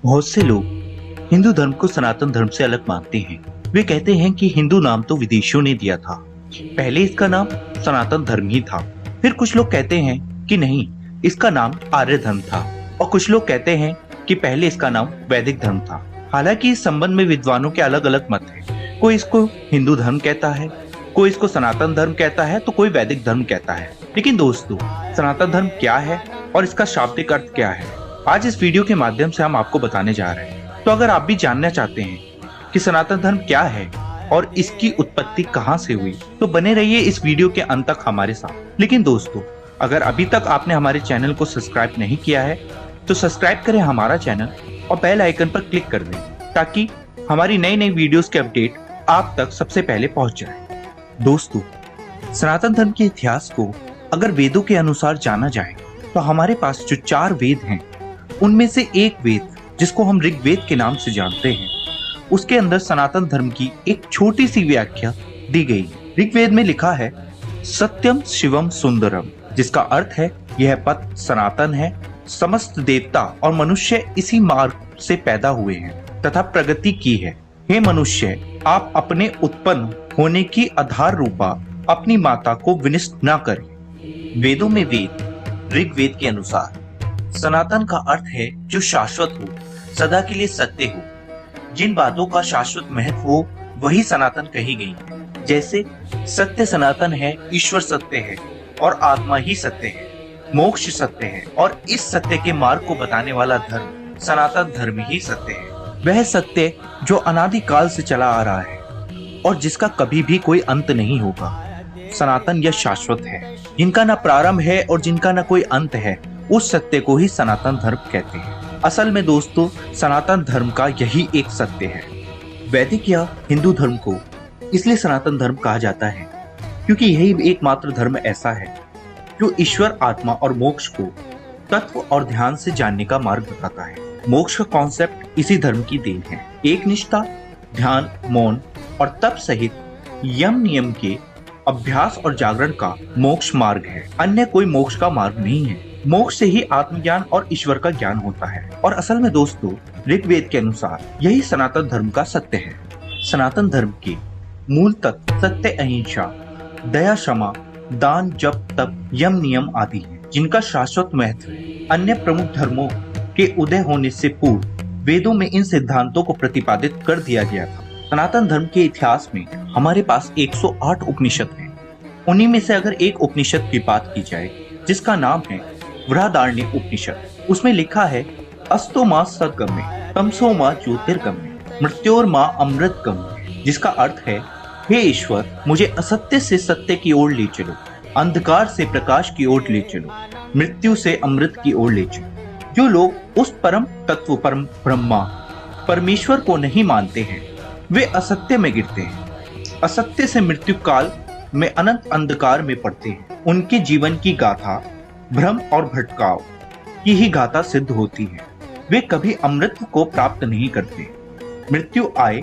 बहुत से लोग हिंदू धर्म को सनातन धर्म से अलग मानते हैं। वे कहते हैं कि हिंदू नाम तो विदेशियों ने दिया था, पहले इसका नाम सनातन धर्म ही था। फिर कुछ लोग कहते हैं कि नहीं, इसका नाम आर्य धर्म था, और कुछ लोग कहते हैं कि पहले इसका नाम वैदिक धर्म था। हालांकि इस संबंध में विद्वानों के अलग अलग मत हैं। कोई इसको हिंदू धर्म कहता है, कोई इसको सनातन धर्म कहता है, तो कोई वैदिक धर्म कहता है। लेकिन दोस्तों, सनातन धर्म क्या है और इसका शाब्दिक अर्थ क्या है, आज इस वीडियो के माध्यम से हम आपको बताने जा रहे हैं। तो अगर आप भी जानना चाहते हैं कि सनातन धर्म क्या है और इसकी उत्पत्ति कहां से हुई, तो बने रहिए इस वीडियो के अंत तक हमारे साथ। लेकिन दोस्तों, अगर अभी तक आपने हमारे चैनल को सब्सक्राइब नहीं किया है तो सब्सक्राइब करें हमारा चैनल और बेल आइकन पर क्लिक कर दें, ताकि हमारी नई नई वीडियोस के अपडेट आप तक सबसे पहले पहुंच जाए। दोस्तों, सनातन धर्म के इतिहास को अगर वेदों के अनुसार जाना जाए तो हमारे पास जो 4 वेद हैं, उनमें से एक वेद जिसको हम ऋग्वेद के नाम से जानते हैं, उसके अंदर सनातन धर्म की एक छोटी सी व्याख्या दी गई है। ऋग्वेद में लिखा है सत्यम शिवम सुंदरम, जिसका अर्थ है यह पथ सनातन है, समस्त देवता और मनुष्य इसी मार्ग से पैदा हुए हैं तथा प्रगति की है। हे मनुष्य, आप अपने उत्पन्न होने की आधार रूपा अपनी माता को विनष्ट न करें। वेदों में वेद ऋग्वेद के अनुसार सनातन का अर्थ है जो शाश्वत हो, सदा के लिए सत्य हो। जिन बातों का शाश्वत महत्व हो वही सनातन कही गई है। जैसे सत्य सनातन है, ईश्वर सत्य है और आत्मा ही सत्य है, मोक्ष सत्य है, और इस सत्य के मार्ग को बताने वाला धर्म सनातन धर्म ही सत्य है। वह सत्य जो अनादिकाल से चला आ रहा है और जिसका कभी भी कोई अंत नहीं होगा। सनातन या शाश्वत है, जिनका न प्रारंभ है और जिनका न कोई अंत है, उस सत्य को ही सनातन धर्म कहते हैं। असल में दोस्तों, सनातन धर्म का यही एक सत्य है। वैदिक या हिंदू धर्म को इसलिए सनातन धर्म कहा जाता है क्योंकि यही एकमात्र धर्म ऐसा है जो ईश्वर, आत्मा और मोक्ष को तत्व और ध्यान से जानने का मार्ग बताता है। मोक्ष का कॉन्सेप्ट इसी धर्म की देन है। एक निष्ठा, ध्यान, मौन और तप सहित यम नियम के अभ्यास और जागरण का मोक्ष मार्ग है। अन्य कोई मोक्ष का मार्ग नहीं है। मोक्ष से ही आत्मज्ञान और ईश्वर का ज्ञान होता है। और असल में दोस्तों, ऋग्वेद के अनुसार यही सनातन धर्म का सत्य है। सनातन धर्म के मूल तत्व सत्य, अहिंसा, दया, क्षमा, दान, जप, तप, यम नियम आदि हैं, जिनका शाश्वत महत्व है। अन्य प्रमुख धर्मों के उदय होने से पूर्व वेदों में इन सिद्धांतों को प्रतिपादित कर दिया गया था। सनातन धर्म के इतिहास में हमारे पास 108 उपनिषद हैं। उन्हीं में से अगर एक उपनिषद की बात की जाए जिसका नाम है बृहदारण्यक उपनिषद, उसमें लिखा है अस्तो मां सद्गम्य, तमसो मां ज्योतिर्गम्य, मृत्योर्मा अमृतगम्य, जिसका अर्थ है हे ईश्वर, मुझे असत्य से सत्य की ओर ले चलो, अंधकार से प्रकाश की ओर ले चलो, मृत्यु से अमृत की ओर ले चलो। जो लोग उस परम तत्व परम ब्रह्मा परमेश्वर को नहीं मानते हैं, वे असत्य में गिरते हैं। असत्य से मृत्यु काल में अनंत अंधकार में पड़ते हैं। उनके जीवन की गाथा भ्रम और भटकाव की ही गाथा सिद्ध होती है। वे कभी अमृत को प्राप्त नहीं करते। मृत्यु आए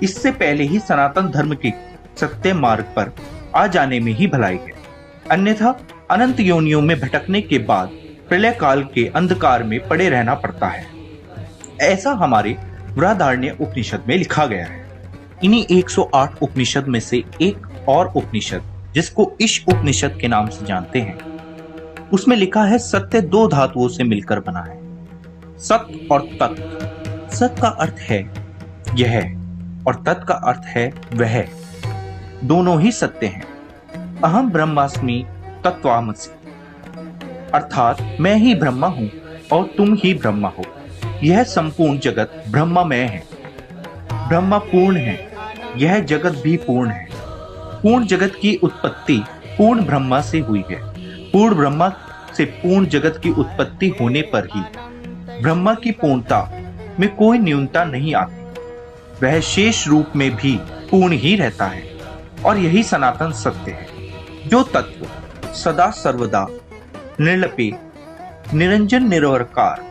इससे पहले ही सनातन धर्म के सत्य मार्ग पर आ जाने में ही भलाई है। अन्यथा अनंत योनियों में भटकने के बाद प्रलय काल के अंधकार में पड़े रहना पड़ता है। ऐसा हमारे बृहदारण्यक उपनिषद में लिखा गया है। इन्हीं 108 उपनिषद में से एक और उपनिषद, जिसको ईश उपनिषद के नाम से जानते हैं, उसमें लिखा है सत्य 2 धातुओं से मिलकर बना है, सत और तत्। सत का अर्थ है यह और तत् का अर्थ है वह। दोनों ही सत्य हैं। अहम ब्रह्मास्मि तत्त्वामसि, अर्थात मैं ही ब्रह्मा हूं और तुम ही ब्रह्मा हो। यह संपूर्ण जगत ब्रह्ममय है। ब्रह्मा पूर्ण है, यह जगत भी पूर्ण है। पूर्ण जगत की उत्पत्ति पूर्ण ब्रह्मा से हुई है। पूर्ण ब्रह्मा से पूर्ण जगत की उत्पत्ति होने पर ही ब्रह्मा की पूर्णता में कोई न्यूनता नहीं आती। वह शेष रूप में भी पूर्ण ही रहता है। और यही सनातन सत्य है। जो तत्व सदा सर्वदा निर्लिप्य, निरंजन, निरवकार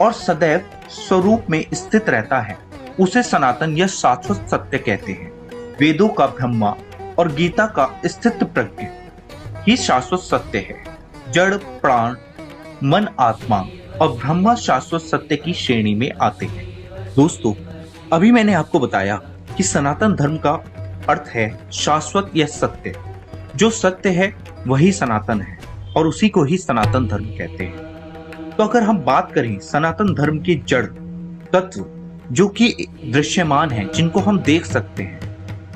और सदैव स्वरूप में स्थित रहता है, उसे सनातन या शाश्वत सत्य कहते हैं। वेदों का ब्रह्मा और गीता का स्थित प्रज्ञ ही शाश्वत सत्य है। जड़, प्राण, मन, आत्मा और ब्रह्मा शाश्वत सत्य की श्रेणी में आते हैं। दोस्तों, अभी मैंने आपको बताया कि सनातन धर्म का अर्थ है शाश्वत या सत्य। जो सत्य है वही सनातन है और उसी को ही सनातन धर्म कहते हैं। तो अगर हम बात करें सनातन धर्म के जड़ तत्व जो कि दृश्यमान हैं, जिनको हम देख सकते हैं,